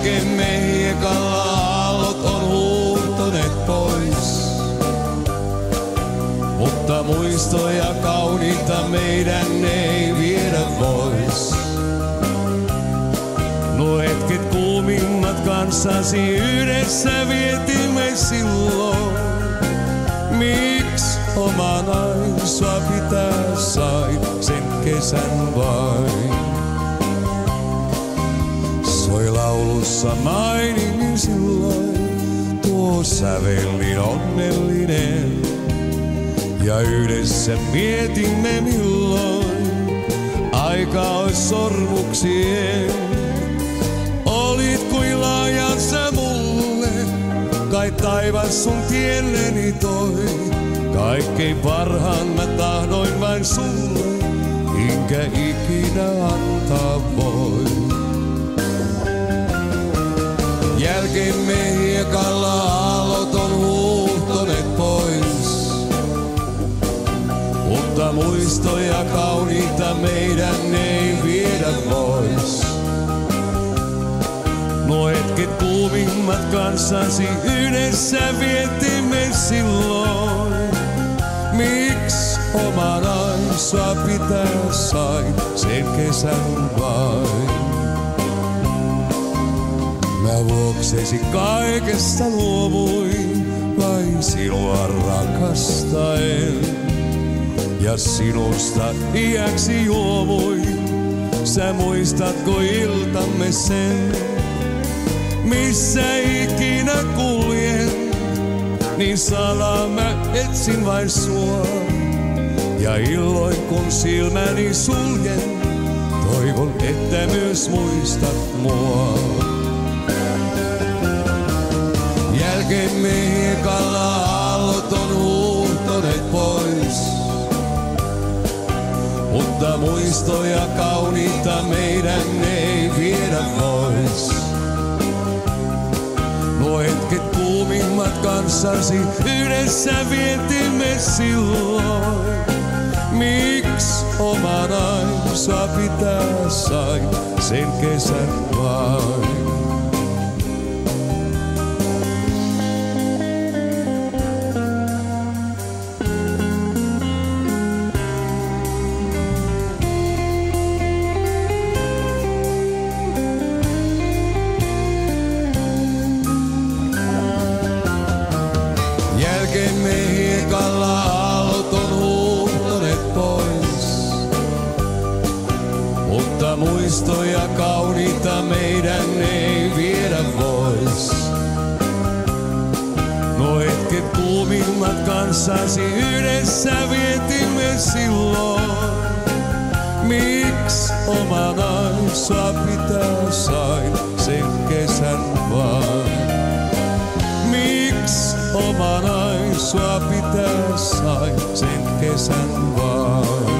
Jälkemme hiekalla aallot on huuhtoneet pois. Mutta muistoja kauniita meidän ei viedä vois. Nuo hetket kuumimmat kanssasi yhdessä vietimme silloin. Miks oma nain sua pitää sain sen kesän vain? Soi laulussa mainimin silloin, tuo sävelin onnellinen. Ja yhdessä mietimme milloin aika ois sormuksien. Olit kuin laajan sä mulle, kai taivas sun tielleni toi. Kaikkein parhaan mä tahdoin vain sulle, enkä ikinä antaa voi. Jälkemme hiekalla aallot on huuhtoneet pois. Mutta muistoja kauniita meidän ei viedä vois. Nuo hetket kuumimmat kanssasi yhdessä vietimme silloin. Miks oma nain sua pitää sain sen kesän vain? Mä vuoksesi kaikesta luovuin, vain sinua rakastaen. Ja sinusta iäksi juovuin, sä muistatko iltamme sen? Missä ikinä kuljen, niin salaa mä etsin vain sua. Ja illoin kun silmäni suljen, toivon että myös muistat mua. Jälkemme hiekalla aallot on huuhtoneet pois. Mutta muistoja kauniita meidän ei viedä vois. Nuo hetket kuumimmat kanssasi yhdessä vietimme silloin. Miks oma nain sua pitää sain sen kesän vain? Jälkemme hiekalla aallot on huuhtoneet pois. Mutta muistoja kauniita meidän ei viedä vois. Nuo hetket kuumimmat kanssasi yhdessä vietimme silloin. Miks oma nain sua pitää sain sen kesän vain? Miks oma nain sua pitää sain sen kesän vain?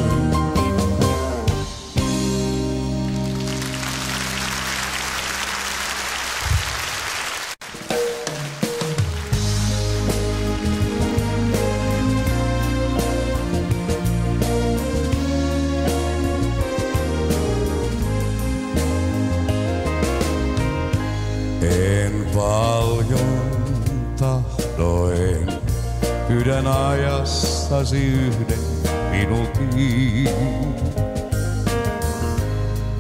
En paljon tahdoin, pyydän ajastasi yhden minuutin.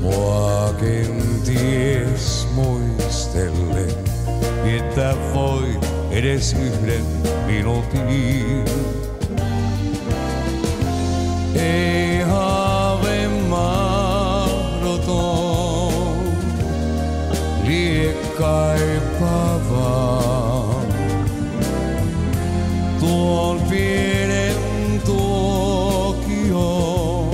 Mua kenties muistellen, että voit edes yhden minuutin. Ei haave mahdoton, liekkaipavaa. Tuon pienen tuokion,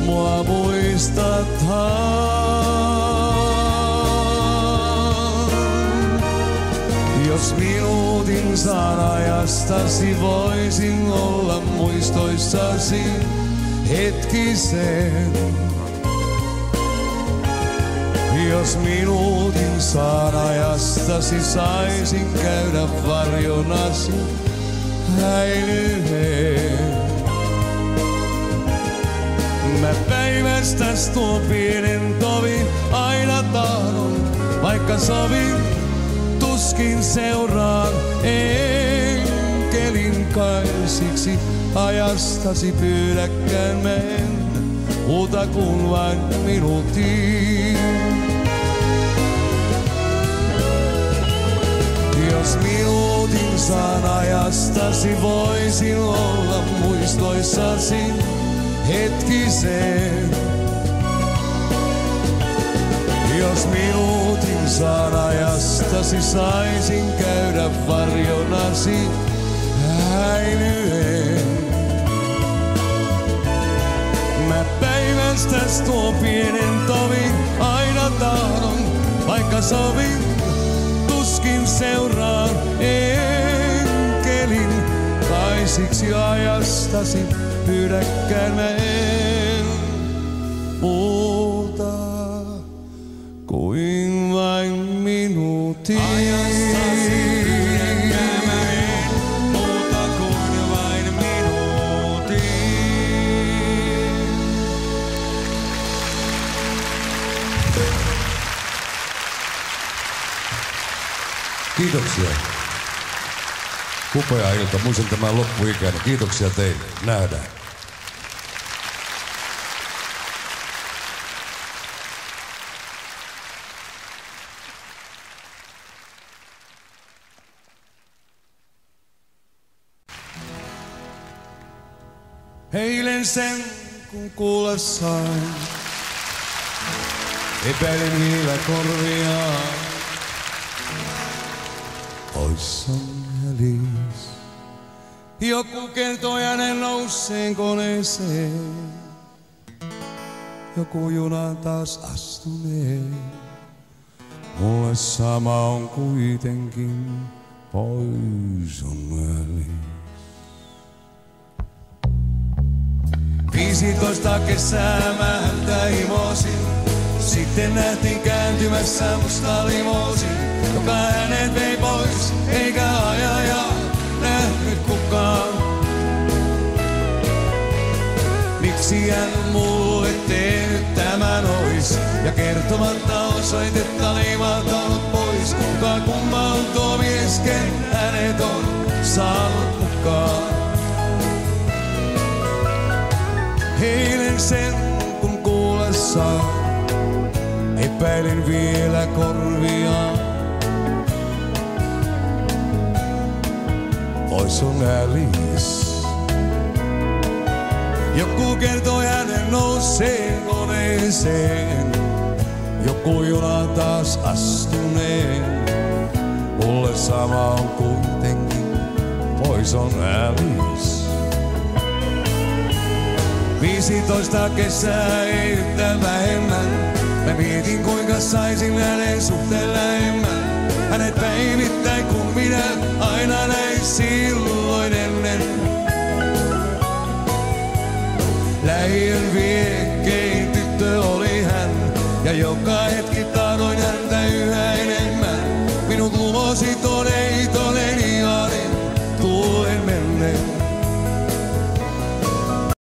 mua muistathan. Jos minuutin saan ajastasi, voisin olla muistoissasi hetkisen. Jos minuutin saan ajastasi, saisin käydä varjonasi häilyen. Mä päivästäs tuon pienen tovin aina tahdon vaikka sovin, tuskin seuraan enkelin kai. Siksi ajastasi pyydäkään mennä, muuta kuin vain minuutin. Jos minuutin saan ajastasi, voisin olla muistoissasi hetkisen. Jos minuutin saan ajastasi, saisin käydä varjonasi häilyen. Mä päivästäs tuo pienen tovin aina tahdon, vaikka sovin, tuskin seuraan enkelin. Kai siksi ajastasi pyydäkään mä en muuta kuin vain minuutin. Ajastasi pyydäkään mä en muuta kuin vain minuutin. Kiitoksia. Upea ilta. Muistan tämän loppuikäinen. Kiitoksia teille. Nähdään. Eilen sen kun kuulla sain, epäilin vielä korviaan. Ois on hälis. Joku kertoi hänen nousseen koneeseen. Joku juna taas astuneen. Mulle sama on kuitenkin, pois on hälis. 15 kesää mä häntä himosin. Sitten nähtiin kääntymässä musta limousin, joka hänet vei pois, eikä ajaja nähnyt kukaan. Miksi hän mulle tehnyt tämän ois, ja kertomatta osoitetta liimahtanut pois. Kuka kumma on tuo mies, ken hänet on saanut mukaan. Eilen sen kun kuulla sain, epäilin vielä korviaan. Ois on hälis. Joku kertoi hänen nousseen koneeseen. Joku juna taas astuneen. Mulle sama on kuitenkin, pois on hälis. 15 kesää ei yhtään vähemmän. Mä mietin kuinka saisin hänen suhteen lähemmän. Hänet päivittäin kun minä aina näin silloin ennen. Lähiön